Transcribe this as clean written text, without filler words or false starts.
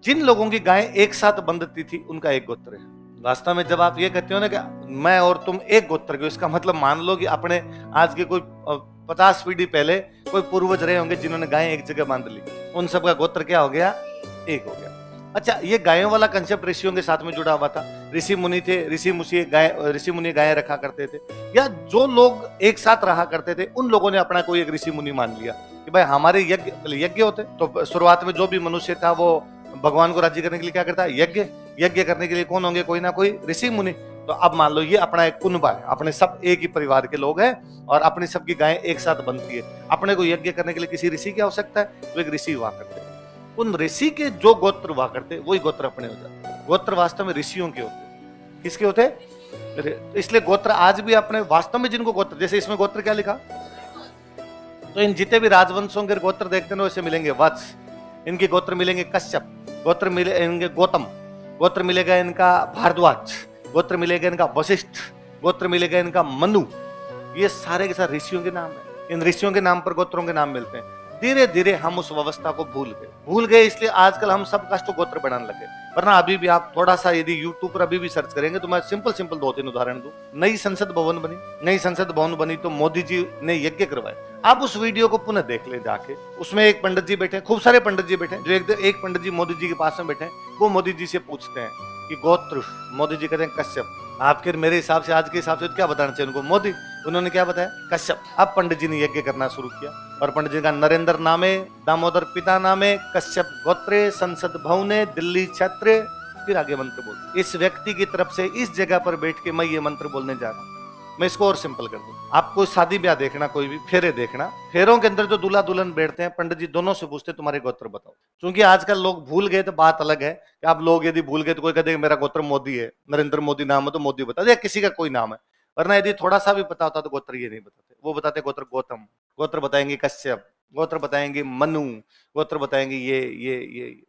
जिन लोगों की गायें एक साथ बंधती थी उनका एक गोत्र है। वास्तव में जब आप ये कहते हो ना कि मैं और तुम एक गोत्र के, इसका मतलब मान लो कि अपने आज के कोई 50 पीढ़ी पहले कोई पूर्वज रहे होंगे जिन्होंने गायें एक जगह बांध ली, उन सबका गोत्र क्या हो गया? एक हो गया। अच्छा, ये गायों वाला कंसेप्ट ऋषियों के साथ में जुड़ा हुआ था। ऋषि मुनि थे, ऋषि मुनि गायें रखा करते थे, या जो लोग एक साथ रहा करते थे उन लोगों ने अपना कोई एक ऋषि मुनि मान लिया कि भाई हमारे यज्ञ होते। तो शुरुआत में जो भी मनुष्य था वो भगवान को राजी करने के लिए क्या करता है? यज्ञ करने के लिए कौन होंगे? कोई ना कोई ऋषि मुनि। तो अब मान लो ये अपना एक कुनबा है, अपने सब एक ही परिवार के लोग हैं और अपनी सबकी गायें एक साथ बनती है। अपने को यज्ञ करने के लिए किसी ऋषि की आवश्यकता है, तो एक ऋषि हुआ करते हैं। उन ऋषि के जो गोत्र हुआ करते वही गोत्र अपने हो जाते। गोत्र वास्तव में ऋषियों के होते। किसके होते? इसलिए गोत्र आज भी अपने वास्तव में जिनको गोत्र, जैसे इसमें गोत्र क्या लिखा, तो इन जितने भी राजवंशों के गोत्र देखते हैं वैसे मिलेंगे वत्स, इनके गोत्र मिलेंगे कश्यप, गोत्र मिलेंगे गौतम, गोत्र मिलेगा इनका भारद्वाज, गोत्र मिलेगा इनका वशिष्ठ, गोत्र मिलेगा इनका मनु। ये सारे के सारे ऋषियों के नाम है। इन ऋषियों के नाम पर गोत्रों के नाम मिलते हैं। धीरे धीरे हम उस व्यवस्था को भूल गए, इसलिए आजकल हम सब कास्ट गोत्र बनाने लगे। वरना अभी भी आप थोड़ा सा यदि यूट्यूब पर अभी भी सर्च करेंगे तो मैं सिंपल 2-3 उदाहरण दूं। नई संसद भवन बनी तो मोदी जी ने यज्ञ करवाए। आप उस वीडियो को पुनः देख ले जाके, उसमें एक पंडित जी बैठे, खूब सारे पंडित जी बैठे, जो एक पंडित जी मोदी जी के पास में बैठे, वो मोदी जी से पूछते हैं कि गोत्र, मोदी जी कहते हैं कश्यप। आपके मेरे हिसाब से, आज के हिसाब से क्या बताना चाहिए उनको? मोदी। उन्होंने क्या बताया? कश्यप। अब पंडित जी ने यज्ञ करना शुरू किया और पंडित जी का नरेंद्र नामे, दामोदर पिता नामे, कश्यप गोत्रे, संसद भवने, दिल्ली क्षेत्र। फिर आगे मंत्र बोल, इस व्यक्ति की तरफ से इस जगह पर बैठ के मैं ये मंत्र बोलने जा रहा हूं। मैं इसको और सिंपल कर दूं। आपको शादी ब्याह देखना, कोई भी फेरे देखना, फेरों के अंदर जो दूल्हा दुल्हन बैठते हैं, पंडित जी दोनों से पूछते तुम्हारे गोत्र बताओ। क्योंकि आजकल लोग भूल गए तो बात अलग है कि आप लोग यदि भूल गए तो कोई कहते मेरा गोत्र मोदी है, नरेंद्र मोदी नाम है तो मोदी बता दे, किसी का कोई नाम है। वरना यदि थोड़ा सा भी पता होता तो गोत्र ये नहीं बताते। वो बताते गोत्र गौतम, गोत्र बताएंगे कश्यप, गोत्र बताएंगे मनु, गोत्र बताएंगे ये।